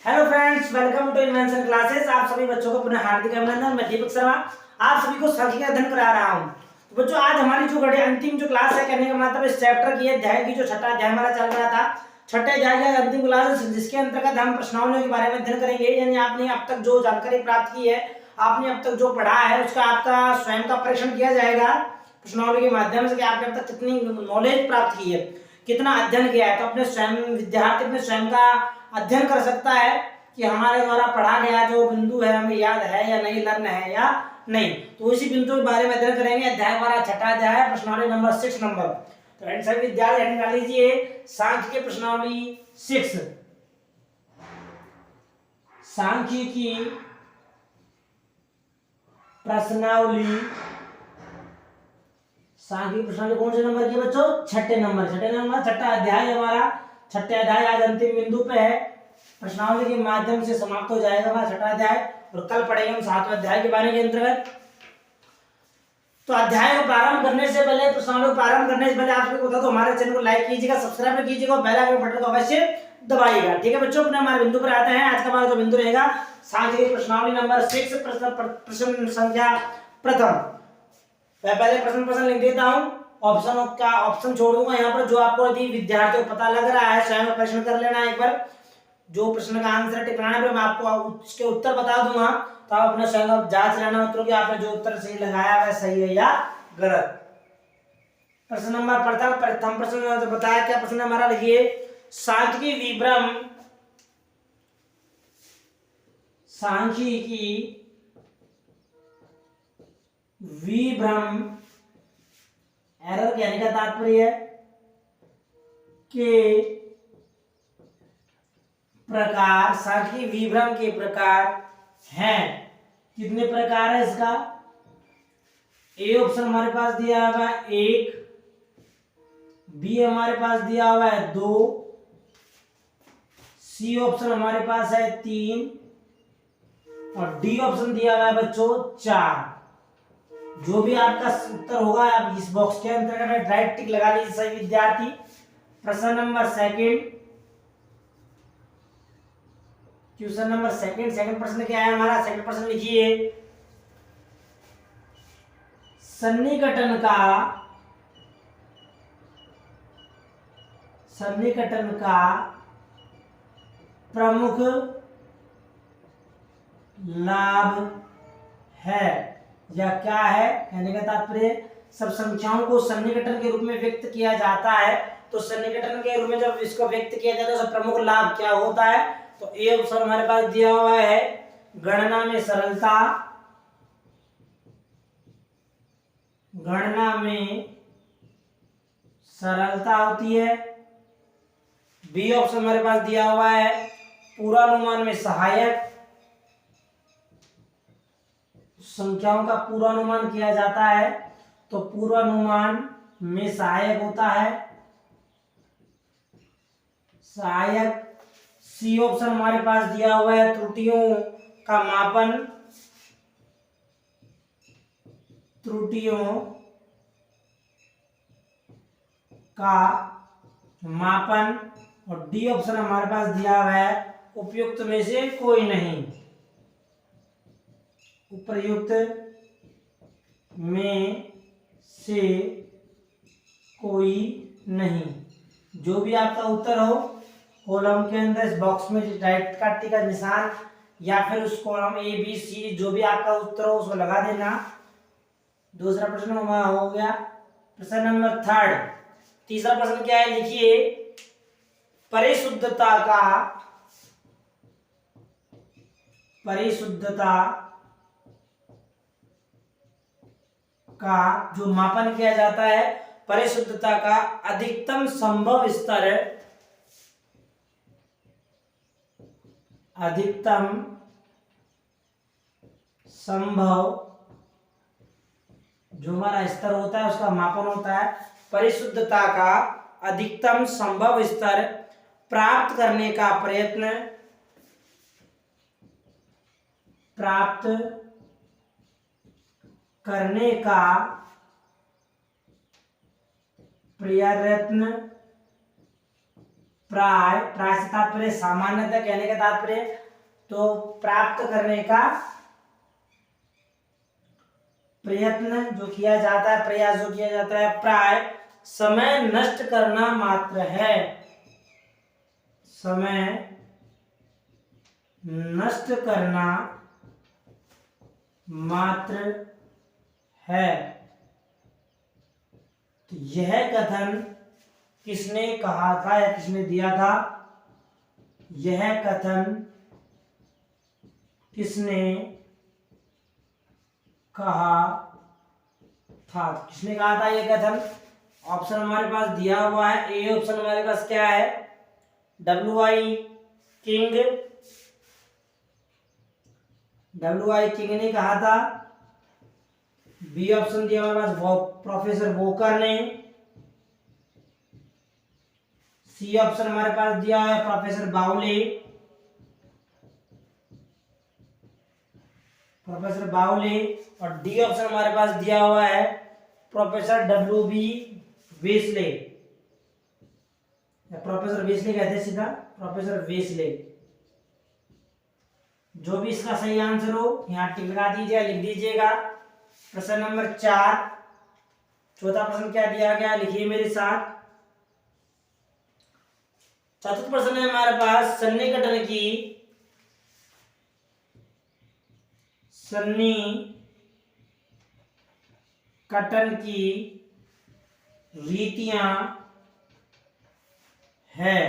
Hello friends, welcome to invention classes. आप सभी बच्चों को पुनः हार्दिक अभिनंदन। मैं दीपक शर्मा आप सभी को सांख्यिकी अध्ययन करा रहा हूं। तो बच्चों, आज हमारी जो घड़ी अंतिम जो क्लास है, कहने का मतलब इस चैप्टर की अध्याय की जो छठा अध्याय हमारा चल रहा था, छठे अध्याय की अंतिम क्लास, जिसके अंतर्गत हम प्रश्नावलियों के बारे में अध्ययन करेंगे। यानी आपने अब तक जो जानकारी प्राप्त की है, आपने अब तक जो पढ़ा है, उसका आपका स्वयं का परीक्षण किया जाएगा प्रश्नावली के माध्यम से कि आपने अब तक कितनी नॉलेज प्राप्त की है, कितना अध्ययन किया है। तो अपने स्वयं विद्यार्थी अपने स्वयं का अध्ययन कर सकता है कि हमारे द्वारा पढ़ा गया जो बिंदु है हमें याद है या नहीं, लर्न है या नहीं। तो इसी बिंदु के बारे में अध्ययन करेंगे। अध्याय हमारा छठा अध्याय है, प्रश्नावली नंबर 6 नंबर। तो एंड सभी विद्यार्थी निकाल लीजिए सांख्यिकी प्रश्नावली 6। सांख्यिकी प्रश्नावली, सांख्यिकी प्रश्नावली कौन से नंबर की बच्चों? छठे नंबर। छठा अध्याय हमारा। छठे अध्याय आज अंतिम बिंदु पे है, प्रश्नावली के माध्यम से समाप्त हो जाएगा हमारा छठा अध्याय। और कल पढ़ेंगे हम सातवें अध्याय के बारे के अंतर्गत। तो अध्याय को प्रारंभ करने से पहले, प्रश्नावली को प्रारंभ करने से पहले आप सभी को बता दो, हमारे चैनल को लाइक कीजिएगा, सब्सक्राइब कीजिएगा और बेल आइकन बटन को अवश्य दबाइएगा। ठीक है बच्चों, अपने हमारे बिंदु पर आते हैं। आज का हमारा जो बिंदु रहेगा सांख्यिकी प्रश्नावली नंबर 6, प्रश्न संख्या प्रथम। मैं पहले प्रश्न लिख देता हूं, ऑप्शन छोड़ दूंगा यहाँ पर। जो आपको यदि विद्यार्थियों को पता लग रहा है, स्वयं प्रश्न कर लेना एक बार। जो प्रश्न का आंसर टिप्पणी पर मैं आपको उसके उत्तर बता दूंगा, तो आप अपने स्वयं जांच लेना उत्तरों की, आपने जो उत्तर सही लगाया है सही है या गलत। प्रश्न नंबर प्रथम प्रश्न बताया, क्या प्रश्न हमारा लिखिए। सांख्यिकी विभ्रम, एरर कहने का तात्पर्य के प्रकार, सांख्यिकी विभ्रम के प्रकार हैं। कितने प्रकार है इसका? ए ऑप्शन हमारे पास दिया हुआ है 1, बी हमारे पास दिया हुआ है 2, सी ऑप्शन हमारे पास है 3 और डी ऑप्शन दिया हुआ है बच्चों 4। जो भी आपका उत्तर होगा आप इस बॉक्स के अंतर्गत राइट टिक लगा लीजिए सभी विद्यार्थी। प्रश्न number second, question number second प्रश्न क्या है हमारा? सेकंड प्रश्न लिखिए। सन्निकटन का प्रमुख लाभ है या क्या है? कहने का तात्पर्य सब संख्याओं को सन्निकटन के रूप में व्यक्त किया जाता है। तो सन्निकटन के रूप में जब इसको व्यक्त किया जाता है तो प्रमुख लाभ क्या होता है? तो ए ऑप्शन हमारे पास दिया हुआ है गणना में सरलता होती है। बी ऑप्शन हमारे पास दिया हुआ है पूर्वानुमान में सहायक, संख्याओं का पूर्वानुमान किया जाता है तो पूर्वानुमान में सहायक होता है, सहायक। सी ऑप्शन हमारे पास दिया हुआ है त्रुटियों का मापन और डी ऑप्शन हमारे पास दिया हुआ है उपयुक्त में से कोई नहीं, उपयुक्त में से कोई नहीं। जो भी आपका उत्तर हो कॉलम के अंदर इस बॉक्स में राइट का टिक का निशान या फिर उस कॉलम ए बी सी जो भी आपका उत्तर हो उसको लगा देना। दूसरा प्रश्न हमारा हो गया। प्रश्न नंबर थर्ड, तीसरा प्रश्न क्या है लिखिए। परिशुद्धता का जो मापन किया जाता है, परिशुद्धता का अधिकतम संभव स्तर, जो हमारा स्तर होता है उसका मापन होता है। परिशुद्धता का अधिकतम संभव स्तर प्राप्त करने का प्राय, प्राय से तात्पर्य सामान्यतः कहने का तात्पर्य, तो प्राप्त करने का प्रयत्न जो किया जाता है, प्रयास जो किया जाता है, प्राय समय नष्ट करना मात्र है, समय नष्ट करना मात्र है। तो यह कथन किसने कहा था या किसने दिया था? यह कथन किसने कहा था? किसने कहा था यह कथन? ऑप्शन हमारे पास दिया हुआ है। ए ऑप्शन हमारे पास क्या है? W.I. King, W.I. किंग ने कहा था। बी ऑप्शन दिया हमारे पास प्रोफेसर वोकर ने। सी ऑप्शन हमारे पास दिया है प्रोफेसर बाउले, प्रोफेसर बाउले। और डी ऑप्शन हमारे पास दिया हुआ है professor W.B. Wesley, professor Wesley कहते हैं सीधा, प्रोफेसर वेस्ले। जो भी इसका सही आंसर हो यहाँ टिक लगा दीजिएगा, लिख दीजिएगा। प्रश्न नंबर 4, चौथा प्रश्न क्या दिया गया लिखिए मेरे साथ। चतुर्थ प्रश्न है हमारे पास सन्निकटन की रीतियां है।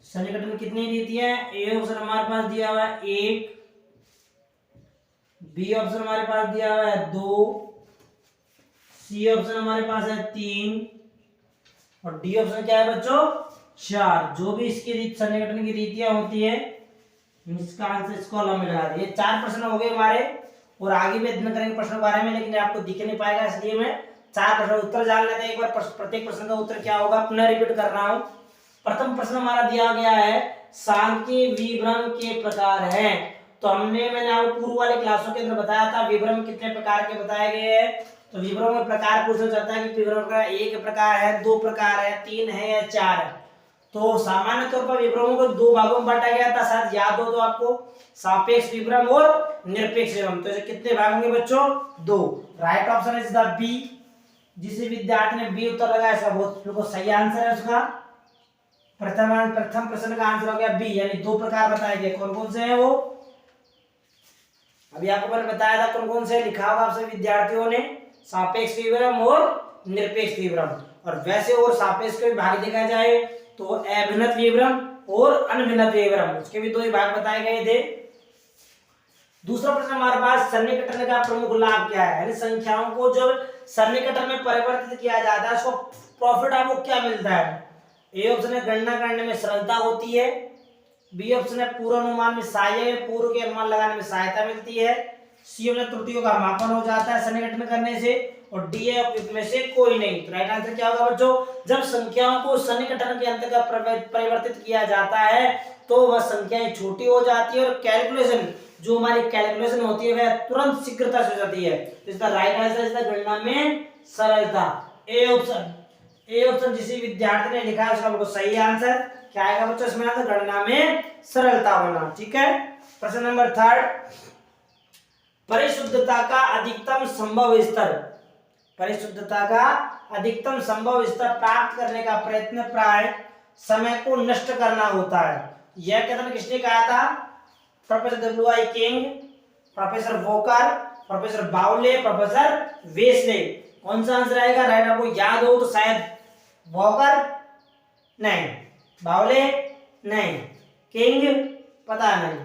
सन्निकटन की कितनी रीतियां? ए ऑप्शन हमारे पास दिया हुआ है 1, बी ऑप्शन हमारे पास दिया हुआ है 2, सी ऑप्शन हमारे पास है 3 और डी ऑप्शन क्या है बच्चों? 4। जो भी इसकी सन्निकटन की रीतियां होती है इसका आंसर इस कॉलम में लगा दिए। 4 प्रश्न हो गए हमारे और आगे भी अध्ययन करेंगे प्रश्नों के बारे में, लेकिन आपको दिख नहीं पाएगा इसलिए मैं 4 प्रश्न उत्तर जान लेते हैं। एक बार प्रत्येक प्रश्न का उत्तर क्या होगा पुनः रिपीट कर रहा हूं। प्रथम प्रश्न हमारा दिया गया है सांख्यिकीय विभ्रम के प्रकार हैं। तो मैंने आपको पूर्व वाले क्लासों के अंदर बताया था विभ्रम कितने प्रकार के बताए गए हैं। तो विभ्रम में प्रकार पूछा जाता है कि विभ्रम का 1 प्रकार है, 2 प्रकार है, 3 है या 4 है। तो सामान्य तौर पर विभ्रमों को 2 भागों में बांटा गया था, शायद याद हो तो आपको, सापेक्ष विभ्रम और निरपेक्ष विभ्रम। तो कितने भाग होंगे बच्चों? 2। Right option is the B. जिस विद्यार्थी ने बी उत्तर लगाया सब बिल्कुल सही आंसर है उसका। प्रथम प्रश्न का आंसर हो गया बी, यानी 2 प्रकार बताए गए। कौन कौन से हैं वो? अभी आपको मैंने बताया था कौन कौन से, लिखा होगा आप सभी विद्यार्थियों ने, सापेक्ष विभ्रम और निरपेक्ष विभ्रम। और वैसे और सापेक्ष के भाग देखा जाए तो अभिन्नत विभ्रम और अनभिन्नत विभ्रम, उसके भी 2 ही भाग बताए गए थे। दूसरा प्रश्न हमारे पास सन्निकटन का प्रमुख लाभ क्या है? यानी संख्याओं को जब सन्निकटन में परिवर्तित किया जाता है उसको प्रॉफिट आपको क्या मिलता है? ए ऑप्शन है गणना करने में सरलता होती है, बी ऑप्शन है पूर्वानुमान में पूर्व के अनुमान लगाने में सहायता मिलती है, सी ऑप्शन त्रुटियों का मापन हो जाता है सन्निकटन करने से, और डी है में से कोई नहीं। तो राइट आंसर क्या होगा बच्चों? जब संख्याओं को सन्निकटन के अंतर्गत परिवर्तित किया जाता है तो वह संख्याएं छोटी हो जाती है और कैलकुलेशन जो हमारी कैलकुलेशन होती है वह तुरंत शीघ्रता से हो जाती है। तो इसका राइट आंसर इसका गणना में सरलता। ए ऑप्शन जिस विद्यार्थी ने लिखा है उसका बिल्कुल सही आंसर क्या आएगा बच्चों? इसमें आंसर गणना में सरलता होना। ठीक है। प्रश्न नंबर 3, परिशुद्धता का अधिकतम संभव स्तर। परिशुद्धता का अधिकतम संभव स्तर प्राप्त करने का प्रयत्न प्राय समय को नष्ट करना होता है। यह कथन किसने कहा था? Professor W.I. किंग, प्रोफेसर वोकर, प्रोफेसर बाउले, प्रोफेसर वेस्ले। कौन सा आंसर आएगा? राइट, आपको याद हो तो शायद वोकर नहीं, बाउले नहीं, किंग पता नहीं,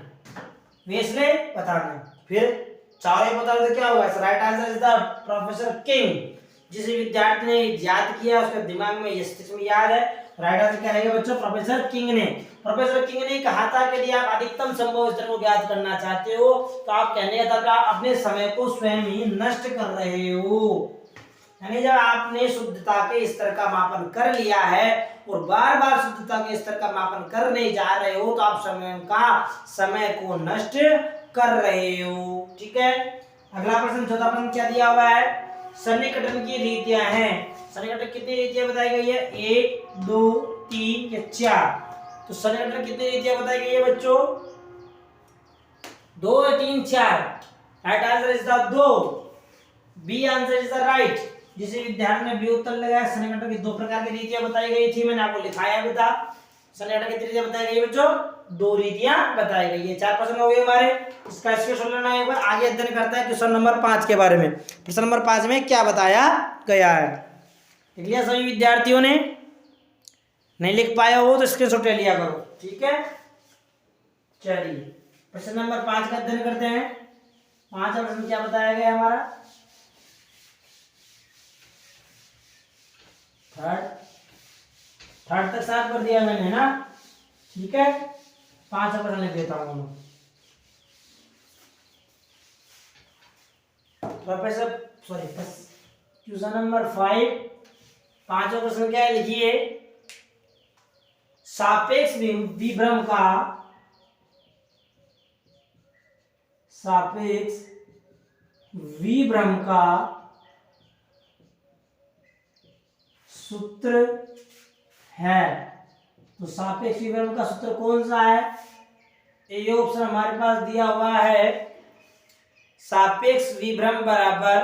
वेस्ले पता नहीं, फिर चारों पता तो क्या होगा? Right answer is the professor king. जिस विद्यार्थी ने याद किया उसके दिमाग में ये याद है। राइट आंसर क्या रहेगा बच्चों? प्रोफेसर किंग ने। प्रोफेसर किंग ने कहा था कि यदि आप अधिकतम संभव स्तर को ज्ञात करना चाहते हो तो आप कहने का था आप अपने समय को स्वयं ही नष्ट कर रहे हो। यानी जब आपने शुद्धता के स्तर का मापन कर लिया है और बार बार शुद्धता के स्तर का मापन करने जा रहे हो तो आप समय को नष्ट कर रहे हो। ठीक है। अगला प्रश्न, चौथा प्रश्न क्या दिया हुआ है? सन्निकटन की रीतियां हैं। सन्निकटन कितनी रीतियां बताई गई है? 1, 2, 3 या 4। तो सन्निकटन कितनी रीतियां बताई गई है बच्चों? 2 3 4। Right answer is the 2। B answer is the right. जिसे विद्यार्थी ने बी उत्तर लगाया। सन्निकटन की दो प्रकार की रीतियां बताई गई थी, मैंने आपको लिखाया भी था। सन्निकटन की रीतियां बताई गई बच्चों, 2 रीतियां बताई गई है। 4 प्रश्न हो गए हमारे। इसका स्क्रीनशॉट लेना है। एक बार आगे अध्ययन करता है क्वेश्चन नंबर 5 के बारे में। प्रश्न नंबर 5 में क्या बताया गया है, लिख लिया सभी विद्यार्थियों ने? नहीं लिख पाया हो तो स्क्रीनशॉट ले लिया करो, ठीक है। चलिए प्रश्न नंबर 5 का अध्ययन करते हैं। 5वां प्रश्न क्या बताया गया हमारा? थर्ड तक साफ कर दिया मैंने ना, ठीक है। 5वां प्रश्न लिख देता हूँ। Professor sorry question number 5। 5वां प्रश्न क्या है, लिखिए। सापेक्ष विभ्रम का सूत्र है। तो सापेक्ष विभ्रम का सूत्र कौन सा है? ये ऑप्शन हमारे पास दिया हुआ है। सापेक्ष विभ्रम बराबर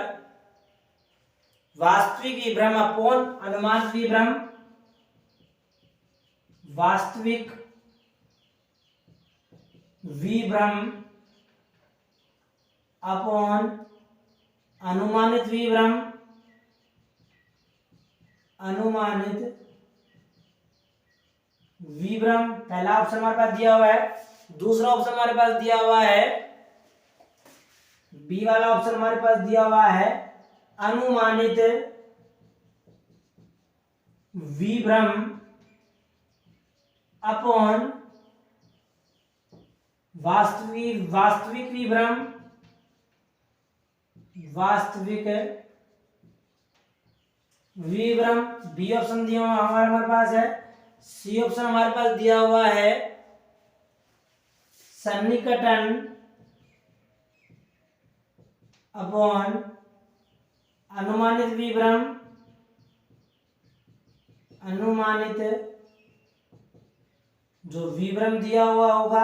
वास्तविक विभ्रम अपॉन अनुमानित विभ्रम। वास्तविक विभ्रम अपॉन अनुमानित विभ्रम। पहला ऑप्शन हमारे पास दिया हुआ है। दूसरा ऑप्शन हमारे पास दिया हुआ है, बी वाला ऑप्शन हमारे पास दिया हुआ है अनुमानित विभ्रम अपॉन वास्तविक विभ्रम। बी ऑप्शन दिया हुआ हमारे पास है। सी ऑप्शन हमारे पास दिया हुआ है सन्निकटन अपॉन अनुमानित विभ्रम। जो विभ्रम दिया हुआ होगा।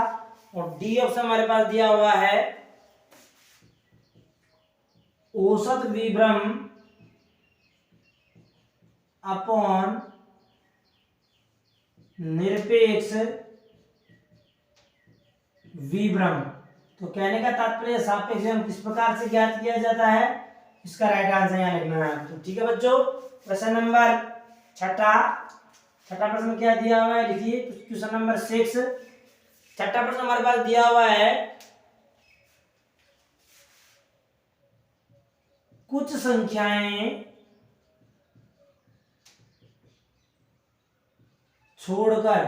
और डी ऑप्शन हमारे पास दिया हुआ है औसत विभ्रम अपॉन निरपेक्ष विभ्रम। तो कहने का तात्पर्य सापेक्ष विभ्रम किस प्रकार से ज्ञात किया जाता है, इसका राइट आंसर यहाँ लिखना है आपको, ठीक है बच्चों। प्रश्न नंबर 6 प्रश्न क्या दिया हुआ है, लिखिए। क्वेश्चन नंबर 6 6 प्रश्न हमारे पास दिया हुआ है। कुछ संख्याएं छोड़कर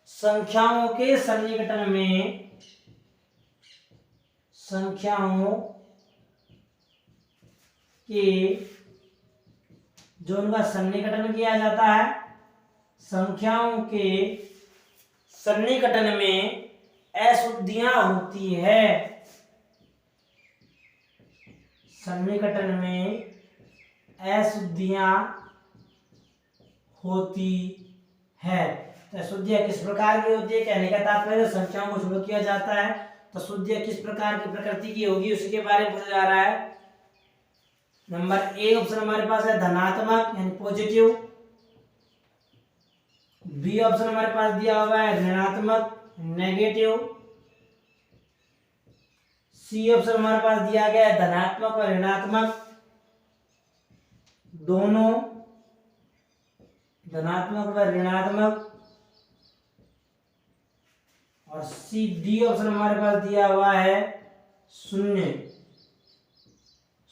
संख्याओं के सन्निकटन में जो उनका सन्निकटन किया जाता है, संख्याओं के सन्निकटन में अशुद्धियां होती है। सन्निकटन में अशुद्धियां होती है। तो अशुद्धियां किस प्रकार की होती है, कहने का तात्पर्य संख्याओं को छोड़ किया जाता है तो अशुद्धियां किस प्रकार की प्रकृति की होगी उसी के बारे में पूछा जा रहा है। नंबर ए ऑप्शन हमारे पास है धनात्मक यानी पॉजिटिव। बी ऑप्शन हमारे पास दिया हुआ है ऋणात्मक नेगेटिव। सी ऑप्शन हमारे पास दिया गया है धनात्मक और ऋणात्मक दोनों, धनात्मक व ऋणात्मक। और सी डी ऑप्शन हमारे पास दिया हुआ है शून्य।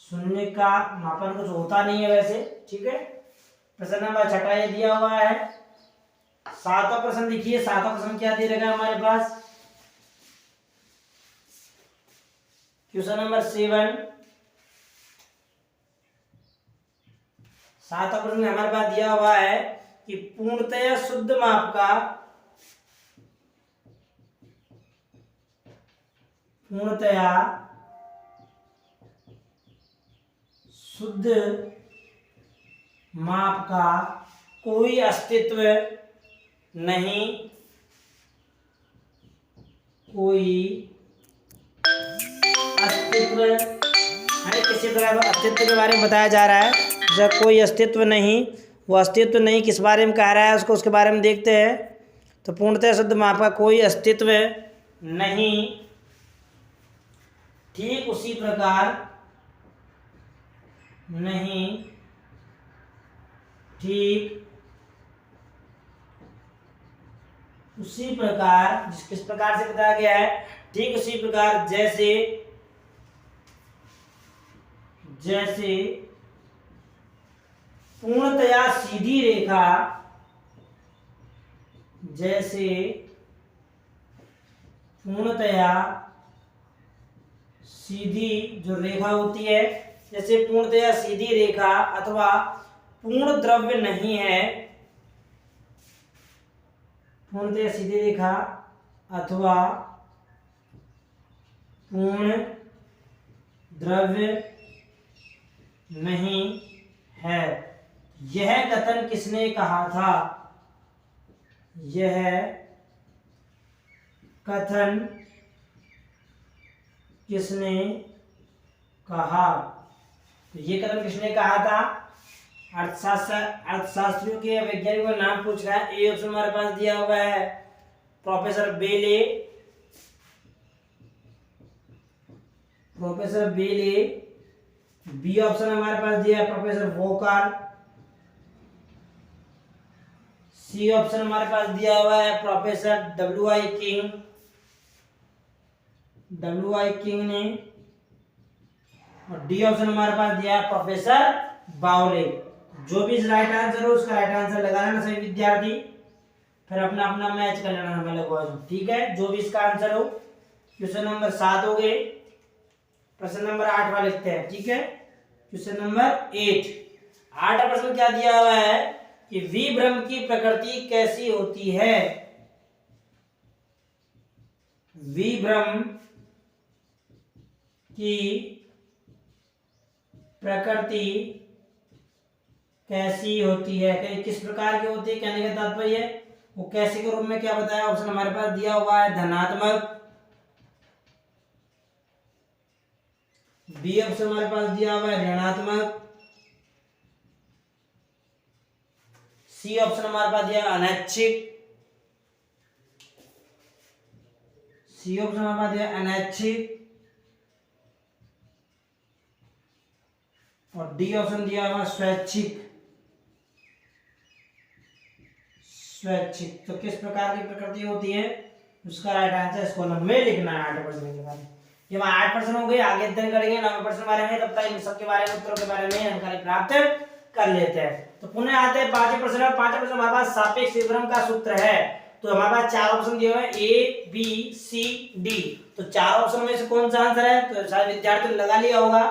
शून्य का मापन कुछ होता नहीं है वैसे, ठीक है। प्रश्न नंबर 6 ये दिया हुआ है। 7वां प्रश्न देखिए। 7वां प्रश्न क्या दे रखा है हमारे पास, क्वेश्चन नंबर 7। 7वां प्रश्न हमारे पास दिया हुआ है कि पूर्णतया शुद्ध माप का शुद्ध माप का कोई अस्तित्व नहीं, कोई अस्तित्व है। किसी प्रकार का अस्तित्व के बारे में बताया जा रहा है, जब कोई अस्तित्व नहीं, वो अस्तित्व नहीं किस बारे में कह रहा है उसको, उसके बारे में देखते हैं। तो पूर्णतः शुद्ध माप का कोई अस्तित्व नहीं, ठीक उसी प्रकार नहीं, ठीक उसी प्रकार, किस प्रकार से बताया गया है, ठीक उसी प्रकार जैसे जैसे पूर्णतया सीधी रेखा, जैसे पूर्णतया सीधी जो रेखा होती है, जैसे पूर्णतया सीधी रेखा अथवा पूर्ण द्रव्य नहीं है, पूर्णतया सीधी रेखा अथवा पूर्ण द्रव्य नहीं है। यह कथन किसने कहा था? यह कथन किसने कहा? तो ये कथन किसने कहा था? अर्थशास्त्रियों के वैज्ञानिकों का नाम पूछ रहा है। ए ऑप्शन हमारे पास दिया हुआ है प्रोफेसर बेले, प्रोफेसर बेले। बी ऑप्शन हमारे पास दिया है प्रोफेसर वोकर। सी ऑप्शन हमारे पास दिया हुआ है प्रोफेसर डब्ल्यू.आई. किंग, डब्ल्यू.आई. किंग ने। और डी ऑप्शन हमारे पास दिया है प्रोफेसर बाउले। जो भी राइट आंसर हो उसका राइट आंसर लगा लेना सभी विद्यार्थी, फिर अपना अपना मैच कर लेना हमें लगवा दो, ठीक है। जो भी इसका आंसर हो। क्वेश्चन नंबर 7 हो गए, प्रश्न नंबर 8 वाला लिखते हैं, ठीक है। क्वेश्चन नंबर 8, 8 प्रश्न क्या दिया हुआ है कि विभ्रम की प्रकृति कैसी होती है? विभ्रम की प्रकृति कैसी होती है, किस प्रकार की होती है, कहने का तात्पर्य वो कैसे के रूप में क्या बताया। ऑप्शन हमारे पास दिया हुआ है धनात्मक, बी ऑप्शन हमारे पास दिया हुआ है ऋणात्मक, सी ऑप्शन हमारे पास दिया अनैच्छिक, सी ऑप्शन हमारे पास दिया अनैच्छिक, और डी ऑप्शन दिया हुआ स्वैच्छिक, स्वैच्छिक। तो किस प्रकार की प्रकृति होती है उसका राइट आंसर इस कॉलम में लिखना है 8% के बारे में। ये 8% हो गए, आगे अध्ययन करेंगे 9% बारे में, तब तक इन सब के बारे में, उत्तरों के बारे में जानकारी प्राप्त कर लेते हैं। तो पुनः आते हैं 5% और 5% हमारे पास सापेक्ष विभ्रम का सूत्र है। तो हमारे पास 4 ऑप्शन दिए हुए हैं ए बी सी डी। तो 4 ऑप्शन में से कौन सा आंसर है? तो सारे विद्यार्थी ने लगा लिया होगा,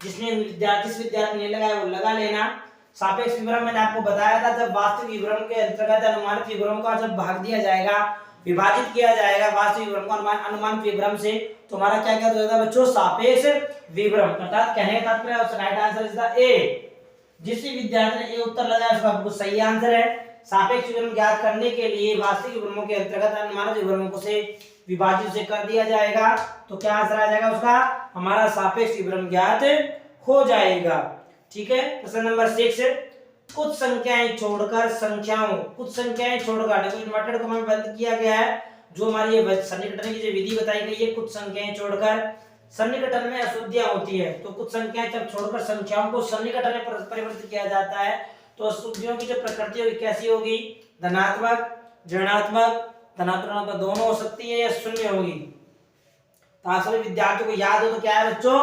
जिस विद्यार्थी ने लगाया वो लगा लेना। सापेक्ष विभ्रम मैंने आपको बताया था, जब वास्तविक विभ्रम के अंतर्गत अनुमानित विभ्रम का जब भाग दिया जाएगा, विभाजित किया जाएगा वास्तविक विभ्रम को अनुमानित विभ्रम से, तो हमारा क्या क्या हो जाता है बच्चों? सापेक्ष विभ्रम। अर्थात कहने का तात्पर्य राइट आंसर इज द ए। जिस विद्यार्थी ने ए उत्तर लगाया उसका बिल्कुल सही आंसर है। सापेक्ष विभ्रम ज्ञात करने के लिए वास्तविक विभ्रमों के अंतर्गत अनुमानित विभ्रमों को से विभाजित से कर दिया जाएगा, तो क्या आंसर आ जाएगा उसका? हमारा सापेक्ष विभ्रम ज्ञात हो जाएगा, ठीक है। प्रश्न नंबर 6, कुछ संख्याएं छोड़कर संख्याओं, कुछ संख्याएं छोड़कर, देखो इन्वर्टेड कॉमा में बंद किया गया है, जो हमारी ये सन्निकटन की जो विधि बताई गई है, कुछ संख्याएं छोड़कर। सन्निकटन में अशुद्धियां होती है, तो कुछ संख्याएं जब छोड़कर संख्याओं को सन्निकटन में परिवर्तित किया जाता है, तो अशुद्धियों की जो प्रकृति होगी कैसी होगी? धनात्मक, ऋणात्मक, धनात्मक दोनों हो सकती है या शून्य होगी। तो आप सभी विद्यार्थियों को याद हो तो क्या है बच्चों?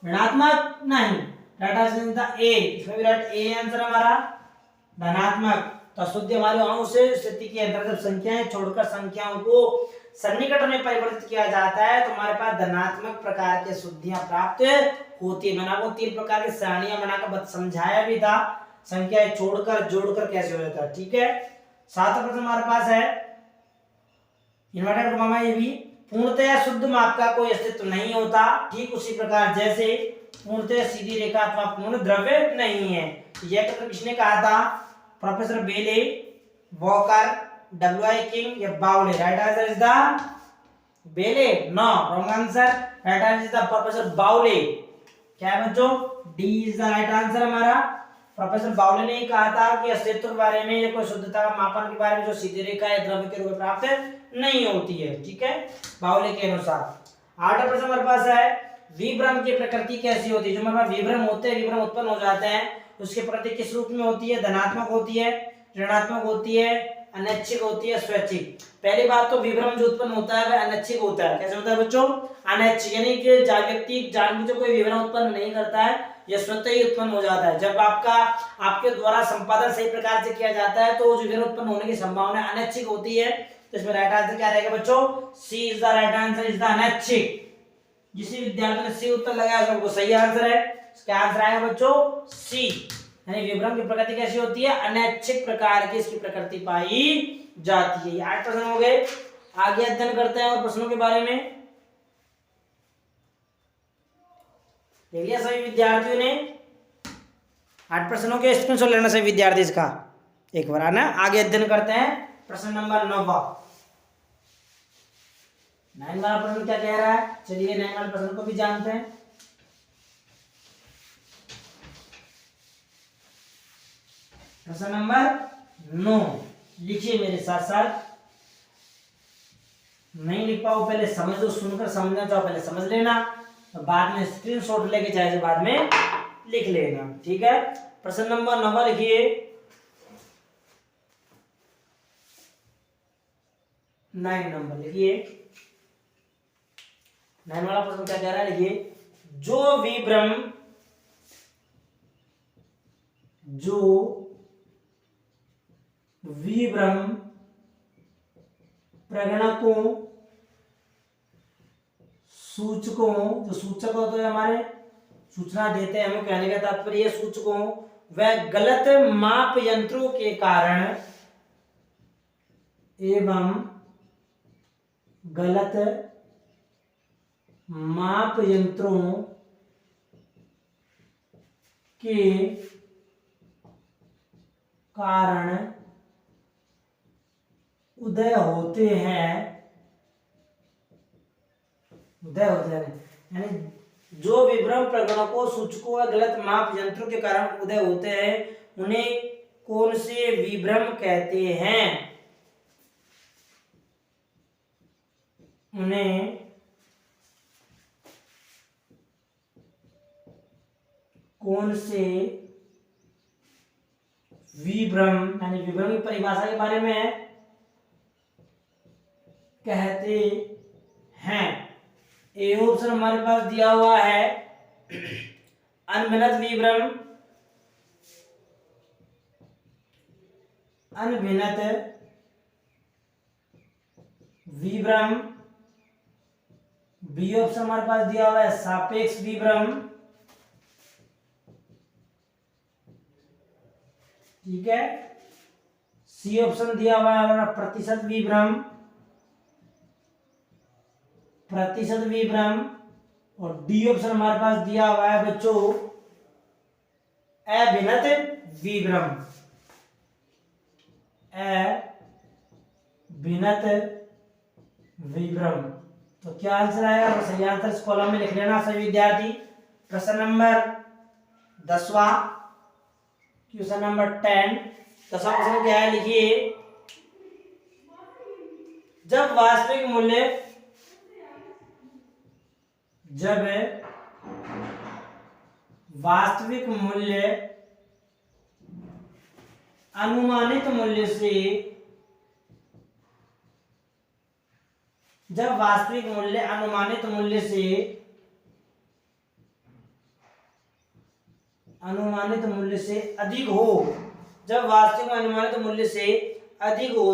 ऋणात्मक नहीं, राइट आंसर ए, इसमें भी राइट ए आंसर हमारा धनात्मक। तो अशुद्धि हमारे अंश स्थिति के अंतर्गत संख्याएं छोड़कर संख्याओं को सन्निकट में परिवर्तित किया जाता है, तो हमारे पास धनात्मक प्रकार की अशुद्धियां प्राप्त होती है। मैंने आपको 3 प्रकार की श्रेणियां बनाकर समझाया भी था, संख्याएं छोड़कर जोड़कर कैसे हो जाता है, ठीक है। 7वां प्रश्न हमारे पास है इन्वर्टेड कॉमा, ये भी पूर्णतया शुद्ध माप का कोई अस्तित्व नहीं होता, ठीक उसी प्रकार जैसे पूर्णतः सीधी रेखा अथवा पूर्ण द्रव्य नहीं है। यह कथन किसने कहा था? प्रोफेसर बेले, वॉकर, डब्ल्यू.आई. किंग या Bowley? Right answer is the Bailey. No, wrong answer. Right answer is the professor Bowley. क्या है बच्चों? D is the right answer हमारा। प्रोफेसर बाउले ने कहा था कि अस्तित्व के बारे में या कोई शुद्धता का मापन के बारे में जो सीधी रेखा या द्रव्य के रूप में प्राप्त नहीं होती है। ठीक है, बाउले के अनुसार। 8वां प्रश्न हमारे पास है, विभ्रम की प्रकृति कैसी होती है? जो हमारे विभ्रम होते हैं, विभ्रम उत्पन्न हो जाते हैं, उसकी प्रकृति किस रूप में होती है? धनात्मक होती है, ऋणात्मक होती है, अनैच्छिक होती है, स्वैच्छिक? पहली बात तो विभ्रम जो उत्पन्न होता है वह अनैच्छिक होता है। कैसे होता है बच्चों? अनैच्छिक, यानी कि व्यक्ति जानबूझकर कोई विभ्रम उत्पन्न नहीं करता है, यह स्वतः ही उत्पन्न हो जाता है। जब आपके द्वारा संपादन सही प्रकार से किया जाता है तो जो विभ्रम उत्पन्न होने की संभावना अनैच्छिक होती है। तो इसमें राइट आंसर क्या रहेगा बच्चों? C is the right answer, is the अनैच्छिक। जिस विद्यार्थी ने सी उत्तर लगाया उसको सही आंसर है। इसका आंसर आएगा बच्चों सी। यानी विभ्रम की प्रकृति कैसी होती है? अनैच्छिक प्रकार की इसकी प्रकृति पाई जाती है। 8 प्रश्न हो गए। आगे अध्ययन करते हैं और प्रश्नों के बारे में। देख लिया सभी विद्यार्थियों ने? 8 प्रश्नों के स्क्रीनशॉट लेना सभी विद्यार्थी इसका एक बार आना। आगे अध्ययन करते हैं प्रश्न नंबर 9 वाला प्रश्न क्या कह रहा है? चलिए 9 वाले प्रश्न को भी जानते हैं। प्रश्न नंबर 9 लिखिए मेरे साथ साथ। नहीं लिख पाओ पहले समझ लो, सुनकर समझना चाहो पहले समझ लेना, तो बाद में स्क्रीनशॉट लेके चाहे तो बाद में लिख लेना। ठीक है, प्रश्न नंबर 9 लिखिए। 9 नंबर लिखिए। 9 वाला प्रश्न क्या कह रहा है? लिखिए, जो विभ्रम प्रगणकों, सूचकों, जो सूचक होते हैं हमारे सूचना देते हैं, हमें कहने का तात्पर्य सूचकों व गलत माप यंत्रों के कारण एवं गलत माप यंत्रों के कारण उदय होते हैं। यानी जो विभ्रम प्रगणकों, सूचकों व गलत माप यंत्रों के कारण उदय होते हैं उन्हें कौन से विभ्रम कहते हैं? उन्हें कौन से विभ्रम, यानी विभ्रम की परिभाषा के बारे में कहते हैं। ए ऑप्शन हमारे पास दिया हुआ है, अनभिनत विभ्रम, बी ऑप्शन हमारे पास दिया हुआ है सापेक्ष विभ्रम। ठीक है, सी ऑप्शन दिया हुआ है हमारा प्रतिशत विभ्रम, और डी ऑप्शन हमारे पास दिया हुआ है बच्चों अभिनत विभ्रम। तो क्या आंसर आएगा? तो सही आंसर इस कॉलम में लिख लेना सभी विद्यार्थी। प्रश्न नंबर 10वां, क्वेश्चन नंबर 10। 10वां क्वेश्चन क्या है? लिखिए, जब वास्तविक मूल्य अनुमानित मूल्य से अधिक हो, जब वास्तविक अनुमानित मूल्य से अधिक हो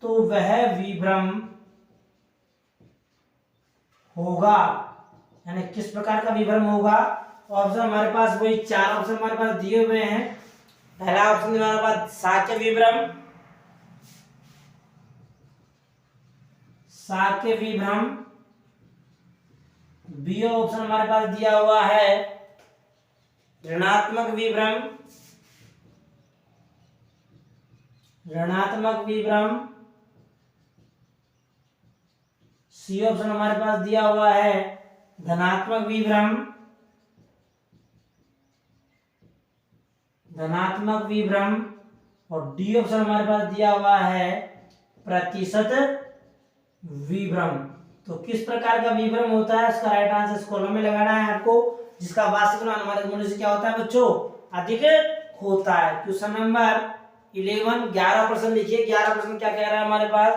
तो वह विभ्रम होगा। यानी किस प्रकार का विभ्रम होगा? ऑप्शन हमारे पास वही 4 ऑप्शन हमारे पास दिए हुए हैं। पहला ऑप्शन हमारे पास साक्ष्य विभ्रम, साक्य विभ्रम, बी ऑप्शन हमारे पास दिया हुआ है ऋणात्मक विभ्रम, ऋणात्मक विभ्रम, सी ऑप्शन हमारे पास दिया हुआ है धनात्मक विभ्रम, धनात्मक विभ्रम, और डी ऑप्शन हमारे पास दिया हुआ है प्रतिशत विभ्रम। तो किस प्रकार का विभ्रम होता है उसका राइट आंसर इस कॉलम में लगाना है आपको, जिसका वास्तविक अनुमानित मूल्य से क्या होता है बच्चों, अधिक होता है। क्वेश्चन नंबर 11 11% लिखिए। 11% क्या कह रहा है हमारे पास,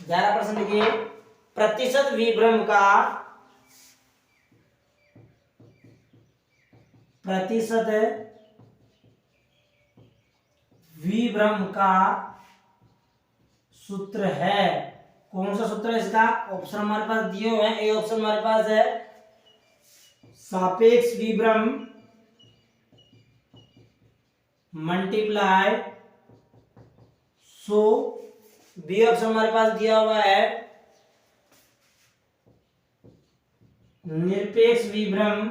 11% लिखिए। प्रतिशत विभ्रम का, प्रतिशत विभ्रम का सूत्र है, कौन सा सूत्र है इसका, ऑप्शन हमारे पास दिए हुए हैं। ए ऑप्शन हमारे पास है सापेक्ष विभ्रम मल्टीप्लाई 100, बी ऑप्शन हमारे पास दिया हुआ है निरपेक्ष विभ्रम,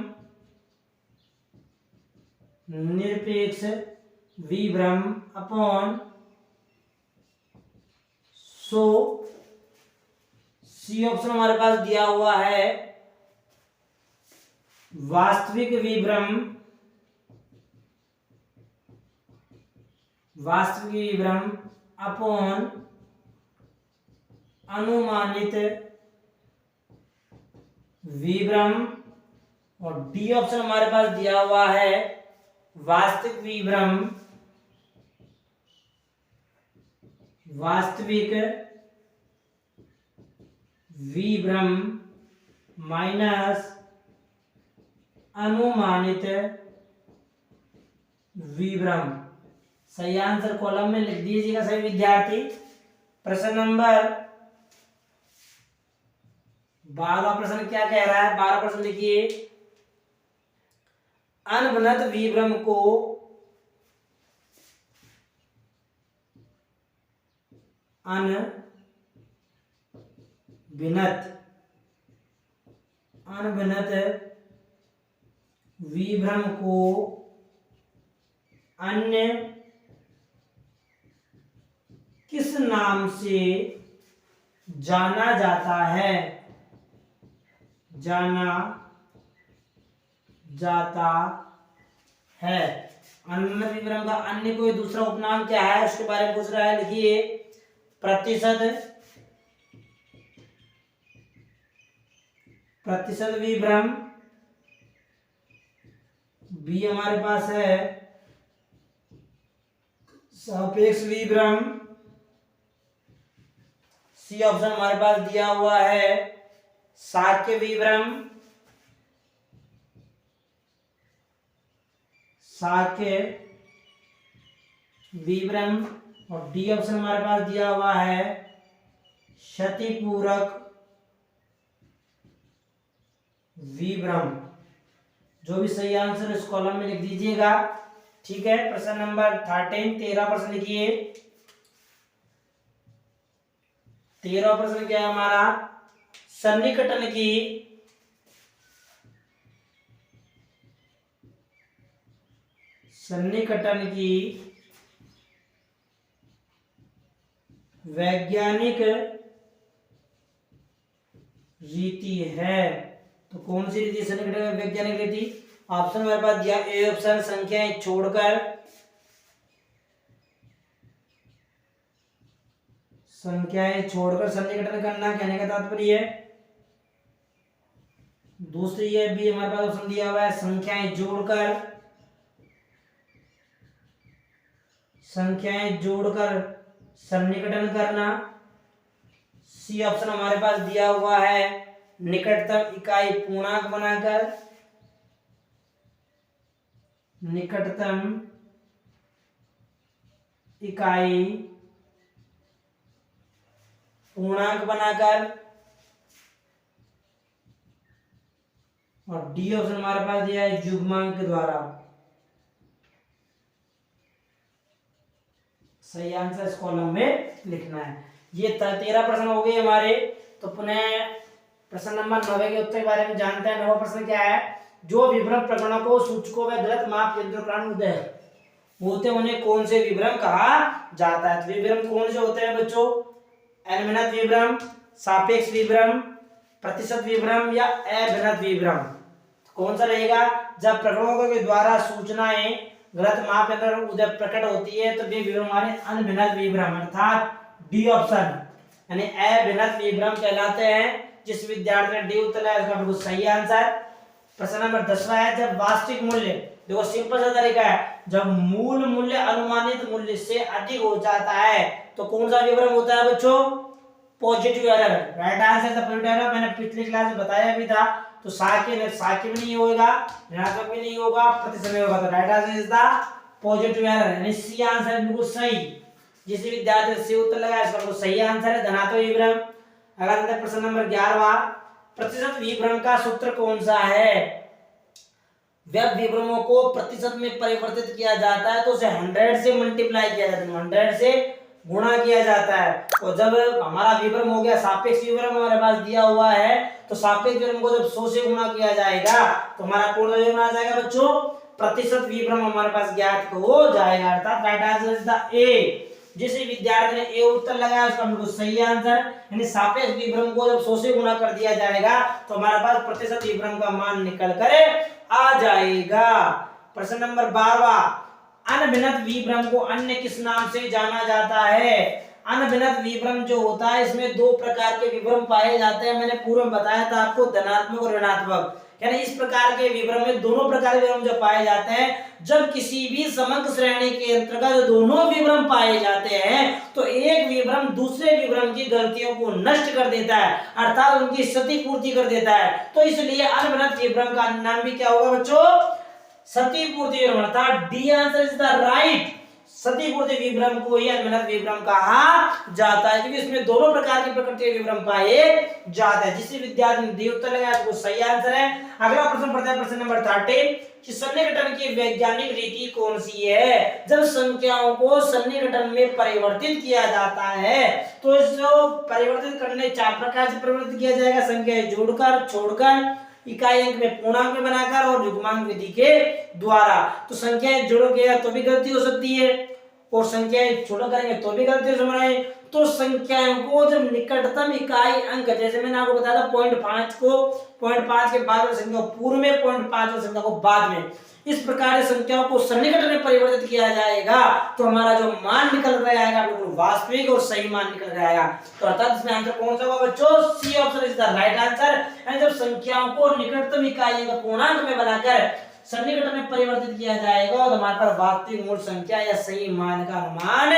निरपेक्ष विभ्रम अपॉन 100, सी ऑप्शन हमारे पास दिया हुआ है वास्तविक विभ्रम, वास्तविक विभ्रम अपॉन अनुमानित विभ्रम, और डी ऑप्शन हमारे पास दिया हुआ है वास्तविक विभ्रम, वास्तविक विभ्रम माइनस अनुमानित विभ्रम। सही आंसर कॉलम में लिख दीजिएगा सभी विद्यार्थी। प्रश्न नंबर 12 प्रश्न क्या कह रहा है, 12 प्रश्न लिखिए। अनभिनत विभ्रम को अनभिनत विभ्रम को अन्य किस नाम से जाना जाता है, जाना जाता है। अनभिनत विभ्रम का अन्य कोई दूसरा उपनाम क्या है उसके बारे में पूछ रहा है, लिखिए प्रतिशत विभ्रम, बी हमारे पास है सापेक्ष विभ्रम, सी ऑप्शन हमारे पास दिया हुआ है साक्य विभ्रम, साक्य विभ्रम, और डी ऑप्शन हमारे पास दिया हुआ है क्षतिपूरक विभ्रम। जो भी सही आंसर इस कॉलम में लिख दीजिएगा, ठीक है। प्रश्न नंबर 13 प्रश्न लिखिए। 13 प्रश्न क्या है हमारा, सन्निकटन की वैज्ञानिक रीति है। तो कौन सी रीति सन्निकटन की वैज्ञानिक रीति, ऑप्शन मेरे पास दिया ए ऑप्शन संख्याएं छोड़कर, सन्निकटन करना कहने का तात्पर्य है। दूसरी है बी हमारे पास ऑप्शन दिया हुआ है संख्याएं जोड़कर सन्निकटन करना। सी ऑप्शन हमारे पास दिया हुआ है निकटतम इकाई पूर्णांक बनाकर, निकटतम इकाई पूर्णांक बनाकर, और डी ऑप्शन हमारे पास दिया है युग्मांक द्वारा। सही आंसर इस कॉलम में लिखना है। ये 13 प्रश्न हो गए हमारे। तो पुनः प्रश्न नंबर 9 के उत्तर के बारे में जानते हैं। 9वां प्रश्न क्या है? जो विभ्रम प्रकरणों को सूचकों व गलत माप यंत्रों के कारण उदय होते उन्हें कौन से विभ्रम कहा जाता है? तो विभ्रम कौन से होते हैं बच्चों? अनभिनत विभ्रम, सापेक्ष विभ्रम, प्रतिशत विभ्रम या अभिनत विभ्रम? कौन सा रहेगा? जब प्रकरणों के द्वारा सूचनाएं गलत माप यंत्र उदय प्रकट होती है तो वे विभ्रम हमारे अनभिनत विभ्रम अर्थात डी ऑप्शन यानी अभिनत विभ्रम कहलाते हैं। जिस विद्यार्थी ने डी उत्तर दिया उसका बिल्कुल सही आंसर। प्रश्न नंबर 10वां है, जब वास्तविक मूल्य, देखो सिंपल सा तरीका है, जब मूल मूल्य अनुमानित मूल्य से अधिक हो जाता है तो कौन सा विभ्रम होता है बच्चों? Positive error. Right answer the positive error. मैंने पिछली क्लास में बताया भी था। तो साके भी नहीं होगा, ऋणात्मक भी नहीं होगा, प्रतिशत नहीं होगा। तो right answer is the positive error यानी सी आंसर बिल्कुल सही। जिस विद्यार्थी ने सी उत्तर लगाया इसका बिल्कुल सही आंसर है धनात्मक विभ्रम। अगला प्रश्न नंबर 11वां, प्रतिशत विभ्रम का सूत्र कौन सा है? जब विभ्रमों को प्रतिशत में परिवर्तित किया जाता है तो उसे 100 से मल्टीप्लाई किया जाता है, 100 से गुणा किया जाता है। और जब हमारा विभ्रम हो गया, सापेक्ष विभ्रम हमारे पास दिया हुआ है, तो सापेक्ष विभ्रम को जब 100 से गुणा किया जाएगा तो हमारा पूर्ण विभ्रम आ जाएगा बच्चों, प्रतिशत विभ्रम हमारे पास ज्ञात हो जाएगा अर्थात राइट आंसर इज द ए। जिस विद्यार्थी ने ए उत्तर लगाया उसका बिल्कुल सही आंसर यानी सापेक्ष विभ्रम को जब 100 से गुणा कर दिया जाएगा तो हमारे पास प्रतिशत विभ्रम का मान निकल कर आ जाएगा। प्रश्न नंबर 12वां, अनभिनत विभ्रम को अन्य किस नाम से जाना जाता है? अनभिनत विभ्रम जो होता है इसमें दो प्रकार के विभ्रम पाए जाते हैं। मैंने पूर्व में बताया था आपको, धनात्मक और ऋणात्मक। यानी इस प्रकार के विभ्रम में दोनों प्रकार के विभ्रम जो पाए जाते हैं, जब किसी भी समग्र श्रेणी के अंतर्गत दोनों विभ्रम पाए जाते हैं तो एक विभ्रम दूसरे विभ्रम की गलतियों को नष्ट कर देता है अर्थात उनकी क्षतिपूर्ति कर देता है। तो इसलिए अनभिनत विभ्रम का नाम भी क्या होगा बच्चों? क्षतिपूर्ति विभ्रम अर्थात D answer is the right. क्षतिपूर्ति विभ्रम को ही अनभिनत विभ्रम कहा जाता है क्योंकि इसमें दोनों प्रकार की प्रकृति के विभ्रम पाए जाते हैं। जिस विद्यार्थी ने डी उत्तर लगाया वो सही आंसर है। अगला प्रश्न पढ़ते हैं, प्रश्न नंबर 13 कि सन्निकटन की वैज्ञानिक रीति कौन सी है? जब संख्याओं को सन्निकटन में परिवर्तित किया जाता है तो जो परिवर्तित करने 4 प्रकार से परिवर्तित किया जाएगा, संख्याएं जोड़कर, छोड़कर, इकाई अंक में पूर्णांक में बनाकर और युग्मांक विधि के द्वारा। तो संख्याएं जोड़ोगे तो भी गलती हो सकती है और संख्याएं छोटा करेंगे तो भी गलती हो सकती है। तो संख्याओं को जब निकटतम इकाई अंक, जैसे मैंने आपको बताया था 0.5 को 0.5 के बाद वाली संख्या को पूर्व में, 0.5 वाली संख्या को बाद में, इस प्रकार से संख्याओं को सन्निकटन में परिवर्तित किया जाएगा तो हमारा जो मान निकल कर आएगा बिल्कुल वास्तविक और सही मान निकल कर आएगा। तो अर्थात इसमें आंसर कौन सा होगा बच्चों? C option is the right answer. यानी जब संख्याओं को निकटतम इकाई का पूर्णांक में बनाकर सन्निकटन में परिवर्तित किया जाएगा तो हमारे पास वास्तविक मूल संख्या या सही मान का अनुमान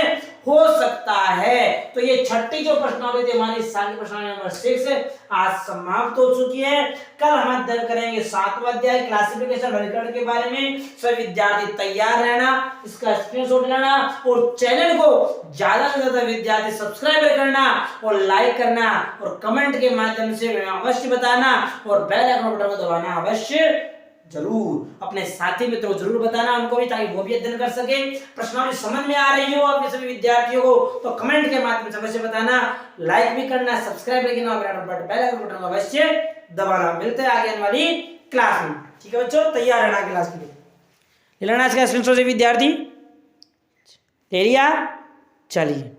हो सकता है। तो ये छठी जो प्रश्नावली थी हमारी साल प्रश्नावली नंबर 6 आज समाप्त हो चुकी है। कल हम अध्ययन करेंगे 7वां अध्याय क्लासिफिकेशन वर्गीकरण के बारे में। सभी विद्यार्थी तैयार रहना, इसका स्क्रीनशॉट लेना और चैनल को ज्यादा से ज्यादा विद्यार्थी सब्सक्राइब करना और लाइक करना और कमेंट के माध्यम से अवश्य बताना और बेल आइकन बटन को दबाना अवश्य जरूर। अपने साथी मित्रों को जरूर बताना उनको भी, ताकि वो भी अध्ययन कर सके। प्रश्नावली समझ में आ रही हो आपके सभी विद्यार्थियों को तो कमेंट के माध्यम से अवश्य बताना, लाइक भी करना, सब्सक्राइब भी करना और बेल आइकन बटन को अवश्य दबाना। मिलते हैं आगे आने वाली क्लास में। ठीक है बच्चों, तैयार रहना क्लास के लिए। लेना इसका स्क्रीनशॉट से विद्यार्थी ले लिया, चलिए।